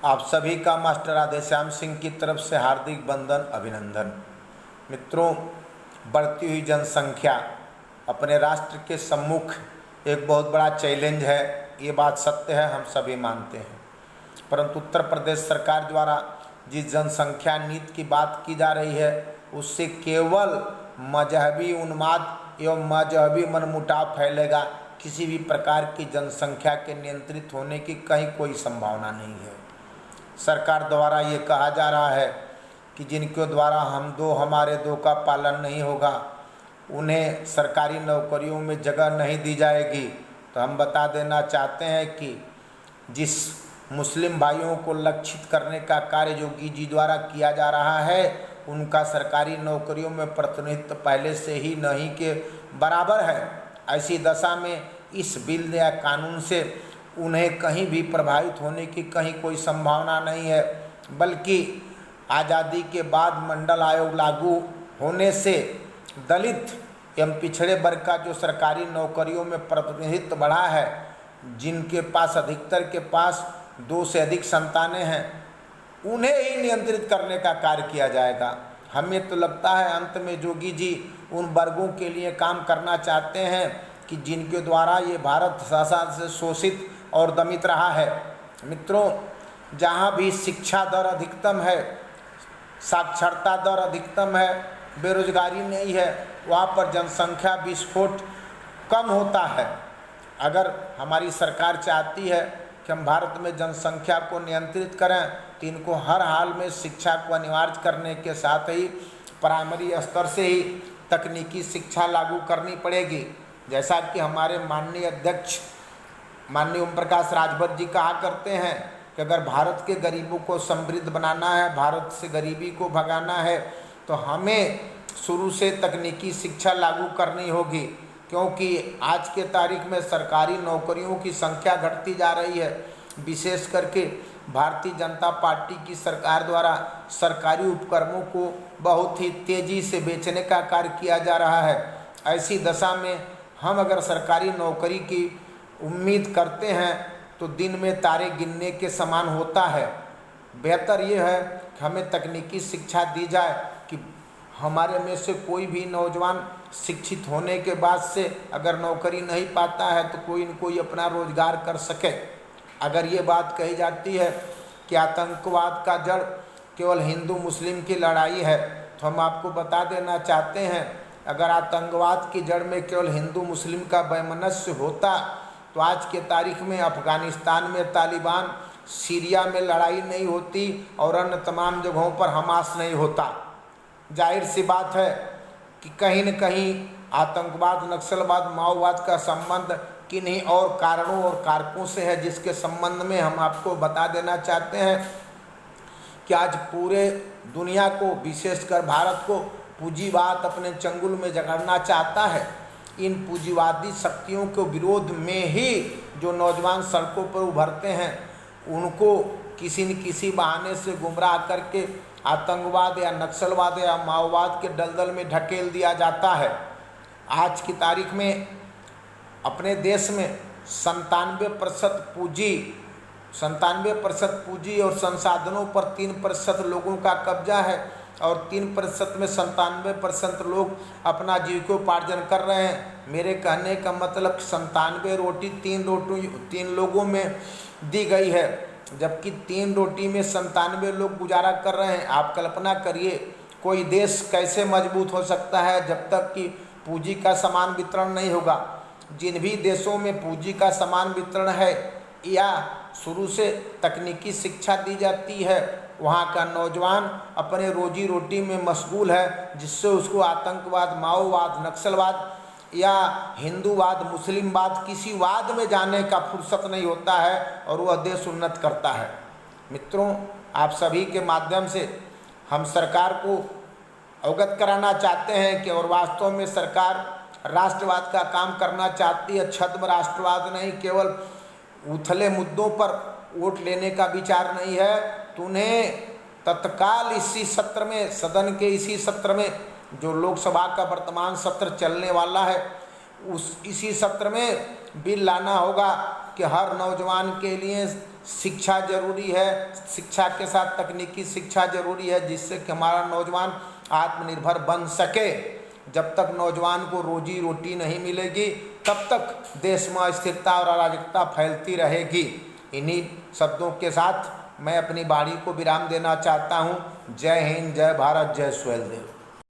आप सभी का मास्टर राधेश्याम सिंह की तरफ से हार्दिक वंदन अभिनंदन। मित्रों, बढ़ती हुई जनसंख्या अपने राष्ट्र के सम्मुख एक बहुत बड़ा चैलेंज है। ये बात सत्य है, हम सभी मानते हैं। परंतु उत्तर प्रदेश सरकार द्वारा जिस जनसंख्या नीति की बात की जा रही है, उससे केवल मजहबी उन्माद एवं मजहबी मनमुटाव फैलेगा। किसी भी प्रकार की जनसंख्या के नियंत्रित होने की कहीं कोई संभावना नहीं है। सरकार द्वारा ये कहा जा रहा है कि जिनके द्वारा हम दो हमारे दो का पालन नहीं होगा, उन्हें सरकारी नौकरियों में जगह नहीं दी जाएगी। तो हम बता देना चाहते हैं कि जिस मुस्लिम भाइयों को लक्षित करने का कार्य योगी जी द्वारा किया जा रहा है, उनका सरकारी नौकरियों में प्रतिनिधित्व पहले से ही नहीं के बराबर है। ऐसी दशा में इस बिल या कानून से उन्हें कहीं भी प्रभावित होने की कहीं कोई संभावना नहीं है, बल्कि आज़ादी के बाद मंडल आयोग लागू होने से दलित एवं पिछड़े वर्ग का जो सरकारी नौकरियों में प्रतिनिधित्व बढ़ा है, जिनके पास अधिकतर के पास 2 से अधिक संतानें हैं, उन्हें ही नियंत्रित करने का कार्य किया जाएगा। हमें तो लगता है अंत में योगी जी उन वर्गों के लिए काम करना चाहते हैं कि जिनके द्वारा ये भारत शासन से शोषित और दमित रहा है। मित्रों, जहाँ भी शिक्षा दर अधिकतम है, साक्षरता दर अधिकतम है, बेरोजगारी नहीं है, वहाँ पर जनसंख्या विस्फोट कम होता है। अगर हमारी सरकार चाहती है कि हम भारत में जनसंख्या को नियंत्रित करें, तो इनको हर हाल में शिक्षा को अनिवार्य करने के साथ ही प्राइमरी स्तर से ही तकनीकी शिक्षा लागू करनी पड़ेगी। जैसा कि हमारे माननीय अध्यक्ष माननीय ओम प्रकाश राजभर जी कहा करते हैं कि अगर भारत के गरीबों को समृद्ध बनाना है, भारत से गरीबी को भगाना है, तो हमें शुरू से तकनीकी शिक्षा लागू करनी होगी। क्योंकि आज के तारीख में सरकारी नौकरियों की संख्या घटती जा रही है। विशेष करके भारतीय जनता पार्टी की सरकार द्वारा सरकारी उपक्रमों को बहुत ही तेज़ी से बेचने का कार्य किया जा रहा है। ऐसी दशा में हम अगर सरकारी नौकरी की उम्मीद करते हैं तो दिन में तारे गिनने के समान होता है। बेहतर ये है कि हमें तकनीकी शिक्षा दी जाए कि हमारे में से कोई भी नौजवान शिक्षित होने के बाद से अगर नौकरी नहीं पाता है तो कोई न कोई अपना रोजगार कर सके। अगर ये बात कही जाती है कि आतंकवाद का जड़ केवल हिंदू मुस्लिम की लड़ाई है, तो हम आपको बता देना चाहते हैं, अगर आतंकवाद की जड़ में केवल हिंदू मुस्लिम का वैमनस्य होता तो आज के तारीख में अफ़गानिस्तान में तालिबान, सीरिया में लड़ाई नहीं होती और अन्य तमाम जगहों पर हमास नहीं होता। जाहिर सी बात है कि कहीं न कहीं आतंकवाद, नक्सलवाद, माओवाद का संबंध किन्हीं और कारणों और कारकों से है, जिसके संबंध में हम आपको बता देना चाहते हैं कि आज पूरे दुनिया को, विशेषकर भारत को पूंजीवाद अपने चंगुल में जकड़ना चाहता है। इन पूंजीवादी शक्तियों के विरोध में ही जो नौजवान सड़कों पर उभरते हैं, उनको किसी न किसी बहाने से गुमराह करके आतंकवाद या नक्सलवाद या माओवाद के दलदल में ढकेल दिया जाता है। आज की तारीख में अपने देश में 97% पूंजी और संसाधनों पर 3% लोगों का कब्जा है और 3% में 97% लोग अपना जीविकोपार्जन कर रहे हैं। मेरे कहने का मतलब 97 रोटी 3 लोगों में दी गई है, जबकि 3 रोटी में 97 लोग गुजारा कर रहे हैं। आप कल्पना करिए कोई देश कैसे मजबूत हो सकता है जब तक कि पूंजी का समान वितरण नहीं होगा। जिन भी देशों में पूंजी का समान वितरण है या शुरू से तकनीकी शिक्षा दी जाती है, वहाँ का नौजवान अपने रोजी रोटी में मशगूल है, जिससे उसको आतंकवाद, माओवाद, नक्सलवाद या हिंदूवाद, मुस्लिमवाद, किसी वाद में जाने का फुर्सत नहीं होता है और वह देश उन्नत करता है। मित्रों, आप सभी के माध्यम से हम सरकार को अवगत कराना चाहते हैं कि और वास्तव में सरकार राष्ट्रवाद का काम करना चाहती है, छद्म राष्ट्रवाद नहीं, केवल उथले मुद्दों पर वोट लेने का विचार नहीं है। तो उन्हें तत्काल इसी सत्र में, सदन के इसी सत्र में, जो लोकसभा का वर्तमान सत्र चलने वाला है, इसी सत्र में बिल लाना होगा कि हर नौजवान के लिए शिक्षा जरूरी है, शिक्षा के साथ तकनीकी शिक्षा जरूरी है, जिससे कि हमारा नौजवान आत्मनिर्भर बन सके। जब तक नौजवान को रोजी रोटी नहीं मिलेगी तब तक देश में अस्थिरता और अराजकता फैलती रहेगी। इन्हीं शब्दों के साथ मैं अपनी वाणी को विराम देना चाहता हूँ। जय हिंद, जय भारत, जय सुहेलदेव।